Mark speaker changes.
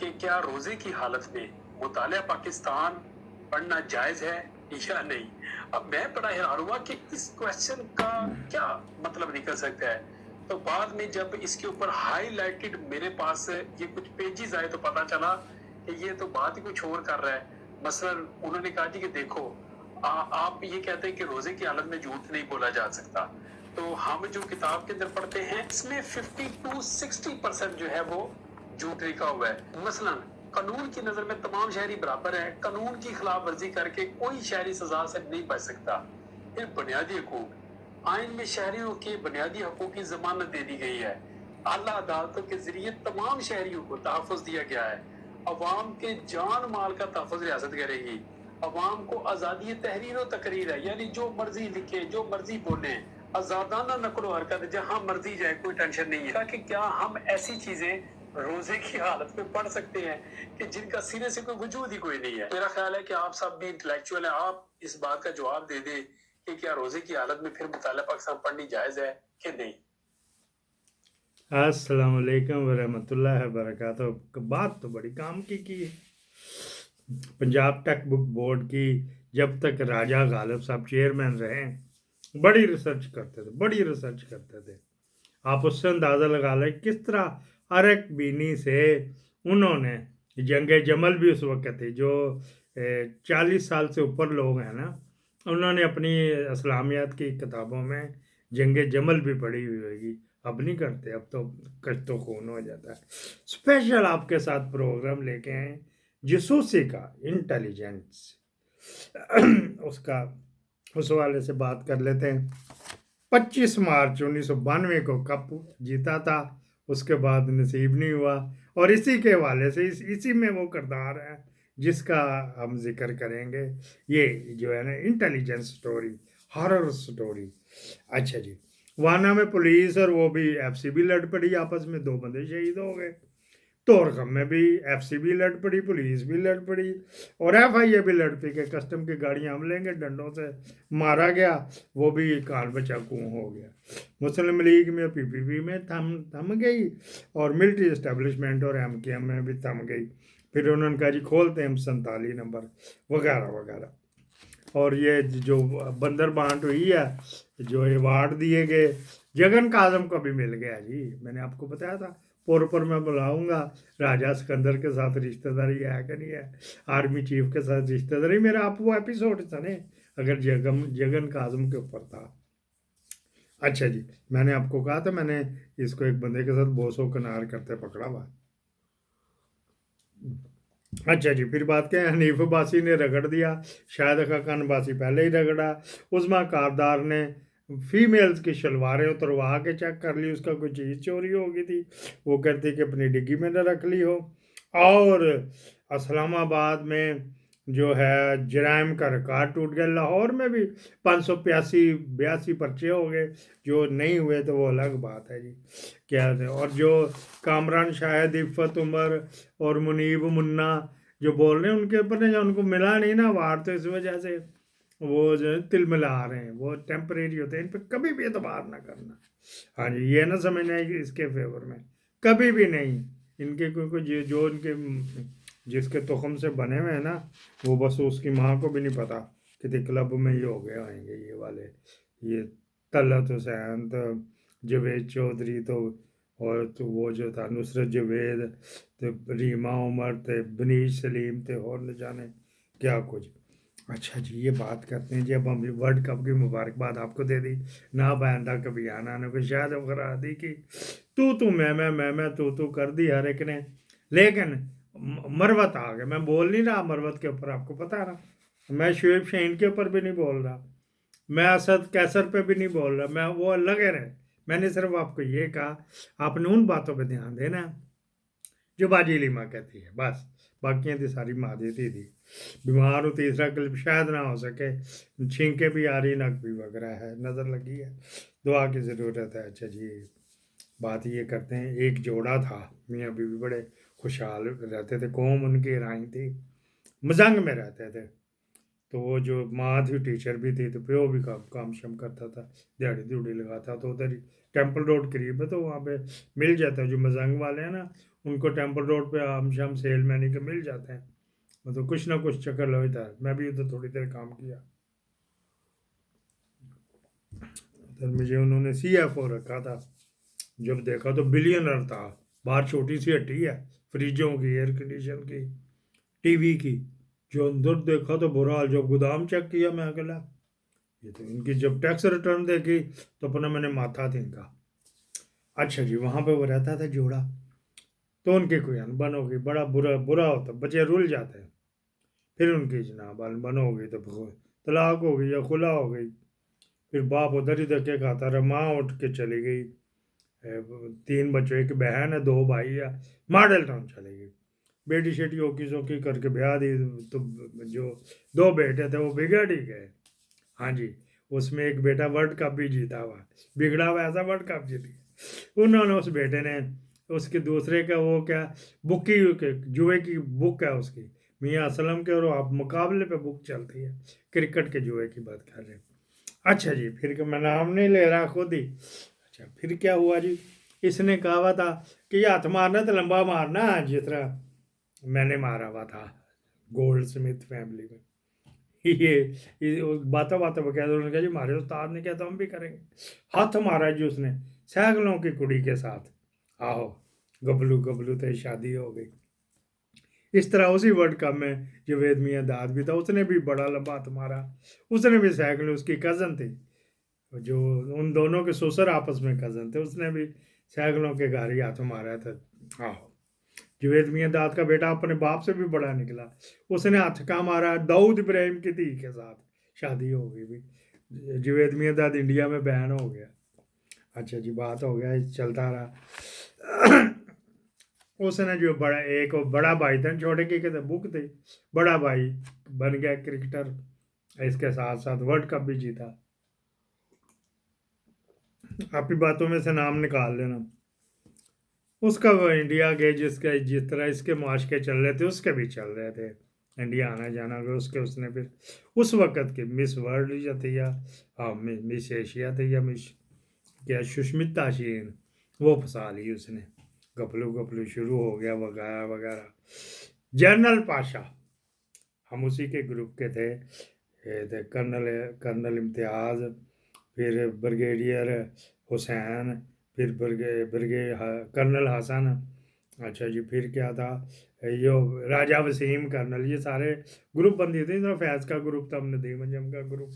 Speaker 1: कि क्या रोजे की हालत में मुतालिया पाकिस्तान पढ़ना जायज है या नहीं। अब मैं बड़ा हैरान हुआ कि इस क्वेश्चन का क्या मतलब निकल सकता है। तो बाद में जब इसके ऊपर हाईलाइटेड मेरे पास ये कुछ पेजेस आए तो पता चला कि ये तो बात ही कुछ और कर रहा है। मसलन उन्होंने कहा जी कि देखो आप ये कहते हैं कि रोजे की हालत में झूठ नहीं बोला जा सकता। तो हम जो किताब के अंदर पढ़ते हैं इसमें 50 to 60% जो है वो झूठ लिखा हुआ है। मसलन कानून की नजर में तमाम शहरी बराबर है, कानून की खिलाफ वर्जी करके कोई शहरी सजा से नहीं बच सकता। फिर बुनियादी हकूक, आइन में शहरियों के बुनियादी हकूक की जमानत दे दी गई है। आला अदालतों के जरिए तमाम शहरियों को तहफ़्फ़ुज़ दिया गया है। अवाम के जान माल का तहफ़्फ़ुज़ रियासत करेगी। अवाम को आज़ादी तहरीर और तकरीर है, यानी जो मर्जी लिखे जो मर्जी बोले, आजादाना नकलो हरकत जहां मर्जी जाए, कोई टेंशन नहीं है। कि क्या हम ऐसी चीजें रोजे की हालत में पढ़ सकते हैं कि जिनका सिरे से कोई वजूद ही कोई नहीं है। मेरा ख्याल है कि आप सब भी इंटेलेक्चुअल है, आप इस बात का जवाब दे दें कि क्या रोजे की हालत में फिर मुतालिया पाकिस्तान पढ़नी जायज है कि नहीं।
Speaker 2: अस्सलाम वालेकुम वरहमतुल्लाहि वबरकातुहू। बात तो बड़ी काम की है। पंजाब टेक बुक बोर्ड की जब तक राजा गालिब साहब चेयरमैन रहे, बड़ी रिसर्च करते थे। आप उससे अंदाज़ा लगा लें किस तरह अरक बीनी से उन्होंने जंग जमल भी उस वक्त थी, जो 40 साल से ऊपर लोग हैं ना, उन्होंने अपनी इस्लामियात की किताबों में जंग जमल भी पढ़ी हुई होगी। अब नहीं करते, अब तो कच तो खून हो जाता है। स्पेशल आपके साथ प्रोग्राम लेके आए जसूसी का, इंटेलिजेंस उसका, उस वाले से बात कर लेते हैं। 25 मार्च 1992 को कप जीता था, उसके बाद नसीब नहीं हुआ। और इसी के हवाले से इसी में वो किरदार है जिसका हम जिक्र करेंगे। ये जो है ना इंटेलिजेंस स्टोरी, हॉरर स्टोरी। अच्छा जी, वाना में पुलिस और वो भी एफसीबी लड़ पड़ी आपस में, 2 बंदे शहीद हो गए। तोरखम में भी एफसीबी लड़ पड़ी, पुलिस भी लड़ पड़ी और एफआईए भी लड़ पड़ी कि कस्टम की गाड़ियां हम लेंगे, डंडों से मारा गया, वो भी कान बचा कुआं हो गया। मुस्लिम लीग में पीपीपी में थम गई और मिलिट्री इस्टेब्लिशमेंट और एमकेएम में भी थम गई। फिर उन्होंने कहा जी खोलते हैं हम 47 नंबर वगैरह वगैरह। और ये जो बंदर बांट हुई है, जो अवार्ड दिए गए, जगन काजम को भी मिल गया जी। मैंने आपको बताया था पर मैं बुलाऊंगा, राजा सिकंदर के साथ रिश्तेदारी है कि नहीं है, आर्मी चीफ के साथ रिश्तेदारी। मेरा आप वो एपिसोड था ने, अगर जगन काजम के ऊपर था। अच्छा जी, मैंने आपको कहा था मैंने इसको एक बंदे के साथ बोसो कनार करते पकड़ा हुआ। अच्छा जी, फिर बात क्या है, हनीफ बासी ने रगड़ दिया, शायद खान बासी पहले ही रगड़ा। उस्मा कारदार ने फीमेल्स की शलवारें उतरवा के चेक कर ली, उसका कोई चीज़ चोरी हो गई थी, वो कहती कि अपनी डिग्गी में न रख ली हो। और इस्लामाबाद में जो है जराइम का रिकॉर्ड टूट गया। लाहौर में भी 582 पर्चे हो गए, जो नहीं हुए तो वो अलग बात है जी। क्या है, और जो कामरान शाहिद, इफ़त उमर और मुनीब मुन्ना जो बोल रहे हैं, उनके ऊपर ने उनको मिला नहीं ना अवार्ड, तो इस वजह से वो जो है तिलमिला रहे हैं। वो टेम्परेरी होते हैं, इन पर कभी भी एतबार ना करना। हाँ जी, ये ना समझना है कि इसके फेवर में कभी भी नहीं। इनके कोई जो इनके जिसके तुखम से बने हुए हैं ना, वो बस उसकी माँ को भी नहीं पता कि क्लब में ये हो गए आएंगे ये वाले, ये तलत हुसैन तो जवेद चौधरी तो, और तो वो जो था नुसरत जवेद, तो रीमा उमर थे, बनीश सलीम थे, और न जाने क्या कुछ। अच्छा जी, ये बात करते हैं जी, अब हम वर्ल्ड कप की मुबारकबाद आपको दे दी ना, बयानदा कभी आना ना कोई, शायद अब करा दी कि तू मैं तू कर दी हर एक ने। लेकिन मरवत आ गया, मैं बोल नहीं रहा मरवत के ऊपर, आपको पता है ना, मैं शुएब शाहीन के ऊपर भी नहीं बोल रहा, मैं असद कैसर पे भी नहीं बोल रहा, मैं वो लगे रहे। मैंने सिर्फ आपको ये कहा आपने उन बातों पे ध्यान देना जो बाजी लीमा कहती है, बस। बाकियां तो सारी माँ देती थी। बीमार हूँ, तीसरा क्लिप शायद ना हो सके, छींके भी आ रही, नक भी वगैरह है, नज़र लगी है, दुआ की ज़रूरत है। अच्छा जी, बात ये करते हैं, एक जोड़ा था, मियाँ बीवी बड़े खुशहाल रहते थे, कौम उनकी राई थी, मजंग में रहते थे। तो वो जो माँ थी टीचर भी थी, तो प्यो भी काम शम करता था, दिहाड़ी लगाता, तो उधर ही टेम्पल रोड करीब है, तो वहाँ पे मिल जाता है। जो मजंग वाले हैं ना, उनको टेम्पल रोड पे आम शाम सेल मैनी के मिल जाते हैं, मतलब कुछ ना कुछ चक्कर लगता है। मैं भी उधर थोड़ी देर काम किया, उधर मुझे उन्होंने CFO रखा था। जब देखा तो बिलियनर था। बाहर छोटी सी हट्टी है, फ्रिजों की, एयर कंडीशन की, टीवी की। जो अंदर देखा तो बुरा हाल। जब गोदाम चेक किया मैं अकेला, ये तो इनकी जब टैक्स रिटर्न देखी तो अपना मैंने माथा था इनका। अच्छा जी, वहाँ पे वो रहता था जोड़ा, तो उनकी कोई अनबन हो गई, बड़ा बुरा बुरा होता, बच्चे रुल जाते हैं। फिर उनकी जनाब अनबन हो गई तो तलाक हो गई या खुला हो गई। फिर बाप उधर ही धक्के खाता रहा, माँ उठ के चली गई। 3 बच्चों, एक बहन है, 2 भाई है, मॉडल टाउन चली गई। बेटी शेटी ओकी सोकी करके ब्याह दी, तो जो 2 बेटे थे वो बिगड़ ही गए। हाँ जी, उसमें एक बेटा वर्ल्ड कप भी जीता हुआ, बिगड़ा हुआ ऐसा वर्ल्ड कप जीत गया। उन्होंने उस बेटे ने उसके दूसरे का वो क्या बुक की, जुए की बुक है उसकी, मियाँ असलम के, और आप मुकाबले पे बुक चलती है, क्रिकेट के जुए की बात कर रहे हैं। अच्छा जी, फिर मैं नाम नहीं ले रहा खुद ही। अच्छा, फिर क्या हुआ जी, इसने कहा हुआ था कि ये हाथ मारना तो लंबा मारना, जिस तरह मैंने मारा हुआ था गोल्ड स्मिथ फैमिली में। ये बातों बातों में कह दो, उन्होंने कहा जी हमारे उस्ताद ने किया तो हम भी करेंगे। हाथ मारा जी उसने सैकड़ों की कुड़ी के साथ। आहो, गबलू गबलू तो शादी हो गई। इस तरह उसी वर्ल्ड कप में जवेद मियाँ दाद भी था, उसने भी बड़ा लंबा हाथ मारा। उसने भी सैकड़ों, उसकी कज़न थी, जो उन दोनों के ससुर आपस में कज़न थे, उसने भी सैकड़ों के घर ही हाथ मारा था। आहो, जुवेद मियाँ दाद का बेटा अपने बाप से भी बड़ा निकला, उसने हथ का मारा दाऊद इब्राहिम की धी के साथ, शादी हो गई भी। जुवेद मियाँ दाद इंडिया में बैन हो गया। अच्छा जी, बात हो गया, चलता रहा। उसने जो बड़ा, एक बड़ा भाई था, छोटे की कहते बुक थी, बड़ा भाई बन गया क्रिकेटर, इसके साथ साथ वर्ल्ड कप भी जीता। आपकी बातों में से नाम निकाल लेना। उसका वो इंडिया के जिसका जिस तरह इसके मुआशके चल रहे थे उसके भी चल रहे थे, इंडिया आना जाना के उसके। उसने फिर उस वक़्त की मिस वर्ल्ड या थी, या मिस एशिया थी, या मिस क्या सुष्मिता सेन, वो फंसा ली उसने। गपलू गपलू शुरू हो गया वगैरह वगैरह। जनरल पाशा, हम उसी के ग्रुप के थे। ये थे कर्नल कर्नल इम्तियाज़, फिर ब्रिगेडियर हुसैन, फिर कर्नल हसन। अच्छा जी, फिर क्या था, यो राजा वसीम कर्नल, ये सारे ग्रुप बंदी थे। इधर फैज़ का ग्रुप था, हमने दी मंजम का ग्रुप।